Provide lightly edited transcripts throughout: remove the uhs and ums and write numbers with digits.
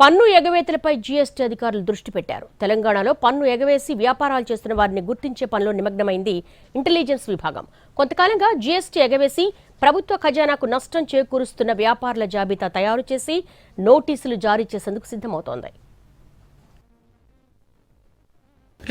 పన్ను ఎగవేతలపై జీఎస్టీ అధికారులు దృష్టి పెట్టారు. తెలంగాణలో పన్ను ఎగవేసి వ్యాపారాలు చేస్తున్న వారిని గుర్తించే పనిలో నిమగ్నమైంది ఇంటెలిజెన్స్ విభాగం. కొంతకాలంగా జీఎస్టీ ఎగవేసి ప్రభుత్వ ఖజానాకు నష్టం చేకూరుస్తున్న వ్యాపారుల జాబితా తయారు చేసి నోటీసులు జారీ చేసేందుకు సిద్ధమవుతోంది.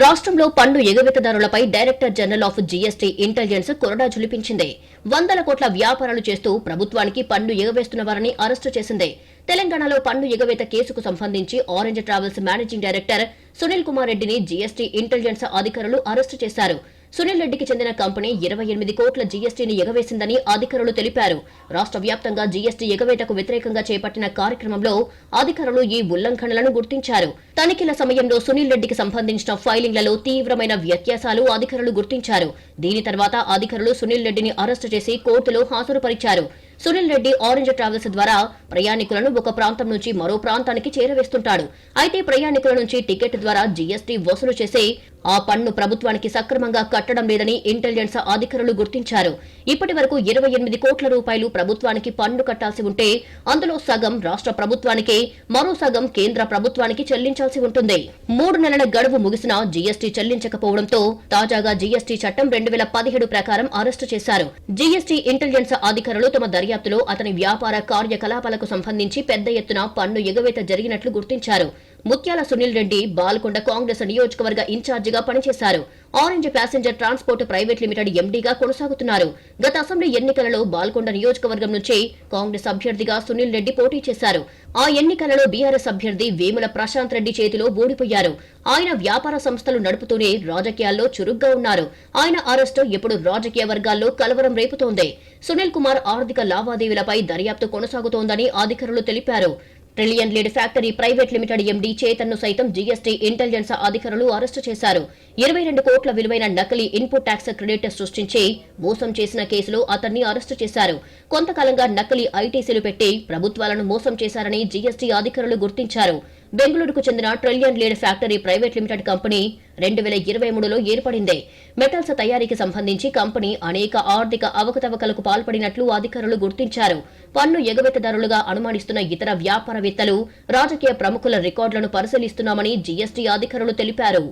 రాష్ట్రంలో పన్ను ఎగవేతదారులపై Director General of GST Intelligence కొరడా జులిపించింది. వందల కోట్ల వ్యాపారాలు చేస్తూ ప్రభుత్వానికి పన్ను ఎగవేస్తున్న వారిని అరెస్టు చేసింది. తెలంగాణలో పన్ను ఎగవేత కేసుకు సంబంధించి orange travels managing director Sunil Kumar రెడ్డిని జీఎస్టీ ఇంటెలిజెన్స్ అధికారులు అరెస్టు చేశారు. సునీల్ రెడ్డికి చెందిన కంపెనీ 28 కోట్ల జీఎస్టీని ఎగవేసిందని అధికారులు తెలిపారు. రాష్ట్ర వ్యాప్తంగా జీఎస్టీ ఎగవేతకు వ్యతిరేకంగా చేపట్టిన కార్యక్రమంలో అధికారులు ఈ ఉల్లంఘనలను గుర్తించారు. తనిఖీల సమయంలో సునీల్ రెడ్డికి సంబంధించిన ఫైలింగ్లలో తీవ్రమైన వ్యత్యాసాలు అధికారులు గుర్తించారు. దీని తర్వాత అధికారులు సునీల్ రెడ్డిని అరెస్టు చేసి కోర్టులో హాజరుపరిచారు. సునీల్ రెడ్డి ఆరెంజ్ ట్రావెల్స్ ద్వారా ప్రయాణికులను ఒక ప్రాంతం నుంచి మరో ప్రాంతానికి చేరవేస్తుంటాడు. అయితే ప్రయాణికుల నుంచి టికెట్ ద్వారా జీఎస్టీ వసూలు చేసి ఆ పన్ను ప్రభుత్వానికి సక్రమంగా కట్టడం లేదని ఇంటెలిజెన్స్ అధికారులు గుర్తించారు. ఇప్పటి వరకు 28 కోట్ల రూపాయలు ప్రభుత్వానికి పన్ను కట్టాల్సి ఉంటే అందులో సగం రాష్ట్ర ప్రభుత్వానికి, మరో సగం కేంద్ర ప్రభుత్వానికి చెల్లించాల్సి ఉంటుంది. 3 నెలల గడువు ముగిసినా జీఎస్టీ చెల్లించకపోవడంతో తాజాగా జీఎస్టీ చట్టం 2017 ప్రకారం అరెస్టు చేశారు. జీఎస్టీ ఇంటెలిజెన్స్ అధికారులు తమ దర్యాప్తులో అతని వ్యాపార కార్యకలాపాలకు సంబంధించి పెద్ద ఎత్తున పన్ను ఎగవేత జరిగినట్లు గుర్తించారు. ముత్యాల సునీల్ రెడ్డి బాల్కొండ కాంగ్రెస్ నియోజకవర్గ ఇన్ఛార్జిగా పనిచేశారు. Orange Passenger Transport Private Limited ఎండీగా కొనసాగుతున్నారు. గత అసెంబ్లీ ఎన్నికలలో బాల్కొండ నియోజకవర్గం నుంచి కాంగ్రెస్ అభ్యర్థిగా సునీల్ రెడ్డి పోటీ చేశారు. ఆ ఎన్నికలలో బీఆర్ఎస్ అభ్యర్థి వేముల ప్రశాంత్ రెడ్డి చేతిలో ఓడిపోయారు. ఆయన వ్యాపార సంస్థలు నడుపుతూనే రాజకీయాల్లో చురుగ్గా ఉన్నారు. ఆయన అరెస్టు ఇప్పుడు రాజకీయ వర్గాల్లో కలవరం రేపుతోంది. సునీల్ కుమార్ ఆర్థిక లావాదేవీలపై దర్యాప్తు కొనసాగుతోందని అధికారులు తెలిపారు. Trillion Lead Factory Private Limited MD చేతన్ను సైతం జీఎస్టీ ఇంటెలిజెన్స్ అధికారులు అరెస్టు చేశారు. 22 కోట్ల విలువైన నకిలీ ఇన్పుట్ ట్యాక్స్ క్రెడిట్ సృష్టించి మోసం చేసిన కేసులో అతన్ని అరెస్టు చేశారు. కొంతకాలంగా నకిలీ ఐటీసీలు పెట్టి ప్రభుత్వాలను మోసం చేశారని జీఎస్టీ అధికారులు గుర్తించారు. బెంగళూరుకు చెందిన Trillion Lead Factory Private Limited company 2023లో ఏర్పడింది. మెటల్స్ తయారీకి సంబంధించి కంపెనీ అనేక ఆర్థిక అవకతవకలకు పాల్పడినట్లు అధికారులు గుర్తించారు. పన్ను ఎగవేతదారులుగా అనుమానిస్తున్న ఇతర వ్యాపారవేత్తలు, రాజకీయ ప్రముఖుల రికార్డులను పరిశీలిస్తున్నామని జీఎస్టీ అధికారులు తెలిపారు.